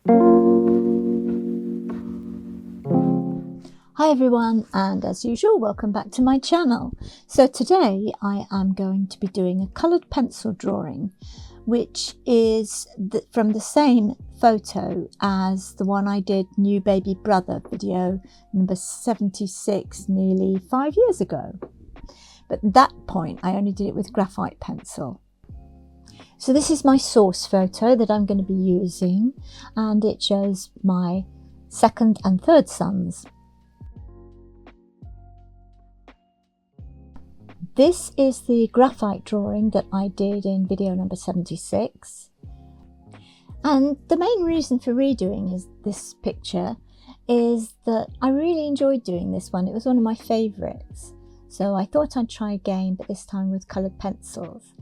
Hi everyone, and as usual, welcome back to my channel. So today I am going to be doing a coloured pencil drawing, which is from the same photo as the one I did New Baby Brother video number 76 nearly 5 years ago. But at that point I only did it with graphite pencil. So this is my source photo that I'm going to be using, and it shows my second and third sons. This is the graphite drawing that I did in video number 76. And the main reason for redoing this picture is that I really enjoyed doing this one. It was one of my favourites. So I thought I'd try again, but this time with coloured pencils.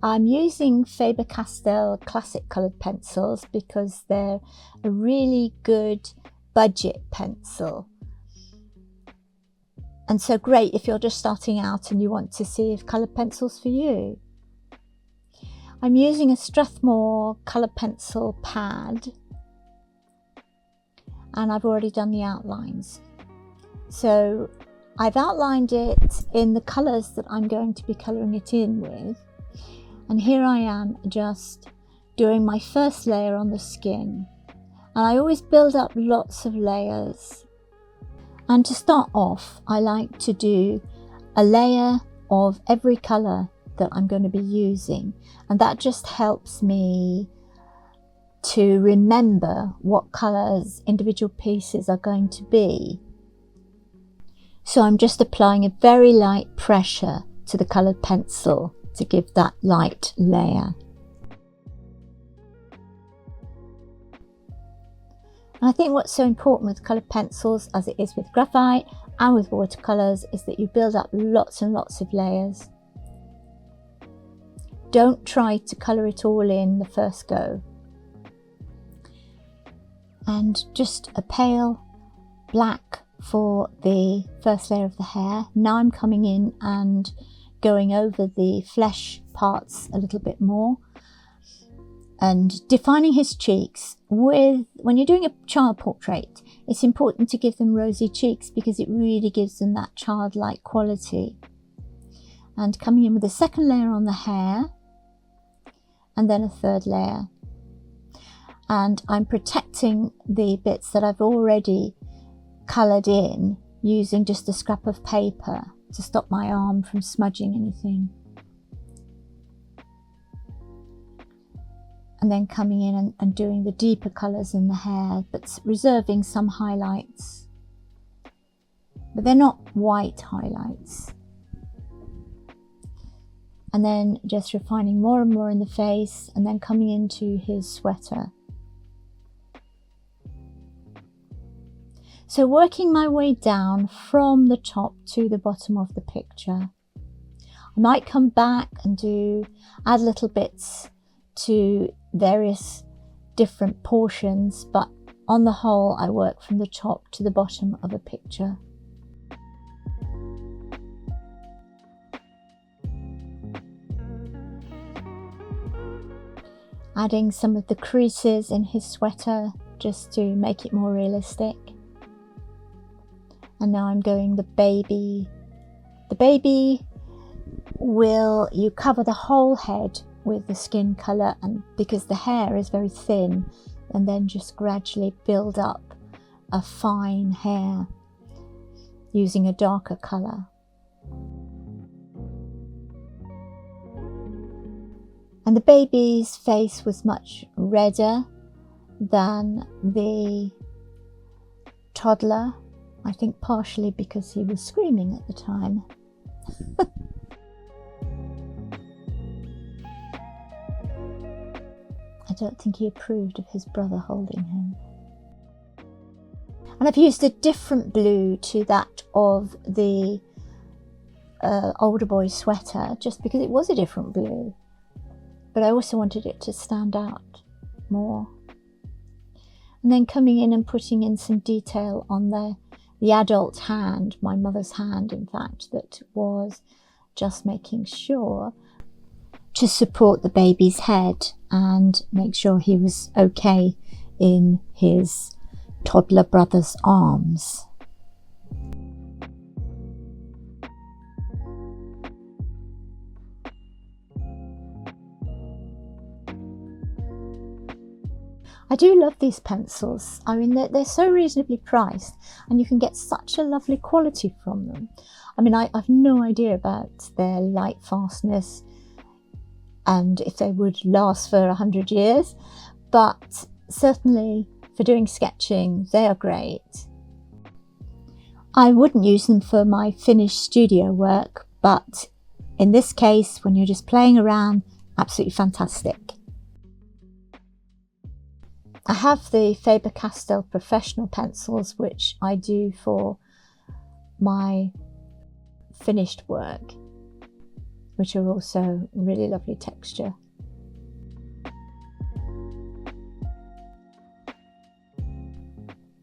I'm using Faber-Castell Classic Coloured Pencils because they're a really good budget pencil. And so great if you're just starting out and you want to see if coloured pencils for you. I'm using a STRATHMORE coloured pencil pad, and I've already done the outlines. So I've outlined it in the colours that I'm going to be colouring it in with. And here I am just doing my first layer on the skin. And I always build up lots of layers. And to start off, I like to do a layer of every colour that I'm going to be using. And that just helps me to remember what colours individual pieces are going to be. So I'm just applying a very light pressure to the coloured pencil to give that light layer. And I think what's so important with coloured pencils, as it is with graphite and with watercolours, is that you build up lots and lots of layers. Don't try to colour it all in the first go. And just a pale black for the first layer of the hair. Now I'm coming in and going over the flesh parts a little bit more and defining his cheeks. When you're doing a child portrait, it's important to give them rosy cheeks because it really gives them that childlike quality. And coming in with a second layer on the hair, and then a third layer. And I'm protecting the bits that I've already coloured in using just a scrap of paper to stop my arm from smudging anything. And then coming in and doing the deeper colours in the hair, but reserving some highlights. But they're not white highlights. And then just refining more and more in the face, and then coming into his sweater. So working my way down from the top to the bottom of the picture. I might come back and add little bits to various different portions, but on the whole I work from the top to the bottom of a picture. Adding some of the creases in his sweater just to make it more realistic. And now I'm going the baby. The baby you cover the whole head with the skin colour, and because the hair is very thin, and then just gradually build up a fine hair using a darker colour. And the baby's face was much redder than the toddler, I think partially because he was screaming at the time. I don't think he approved of his brother holding him. And I've used a different blue to that of the older boy's sweater, just because it was a different blue. But I also wanted it to stand out more. And then coming in and putting in some detail on the adult hand, my mother's hand in fact, that was just making sure to support the baby's head and make sure he was okay in his toddler brother's arms. I do love these pencils. I mean, they're so reasonably priced and you can get such a lovely quality from them. I mean, I've no idea about their light fastness and if they would last for 100 years, but certainly for doing sketching, they are great. I wouldn't use them for my finished studio work, but in this case, when you're just playing around, absolutely fantastic. I have the Faber-Castell professional pencils, which I do for my finished work, which are also really lovely texture.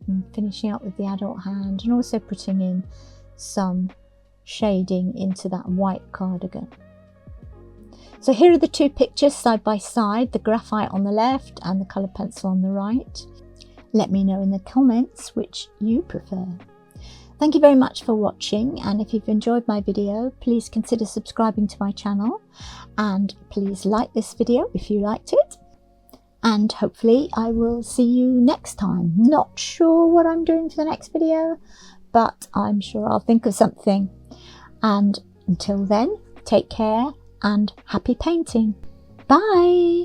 And finishing up with the adult hand and also putting in some shading into that white cardigan. So here are the two pictures side by side, the graphite on the left and the coloured pencil on the right. Let me know in the comments which you prefer. Thank you very much for watching, and if you've enjoyed my video, please consider subscribing to my channel and please like this video if you liked it. And hopefully I will see you next time. Not sure what I'm doing for the next video, but I'm sure I'll think of something. And until then, take care and happy painting. Bye!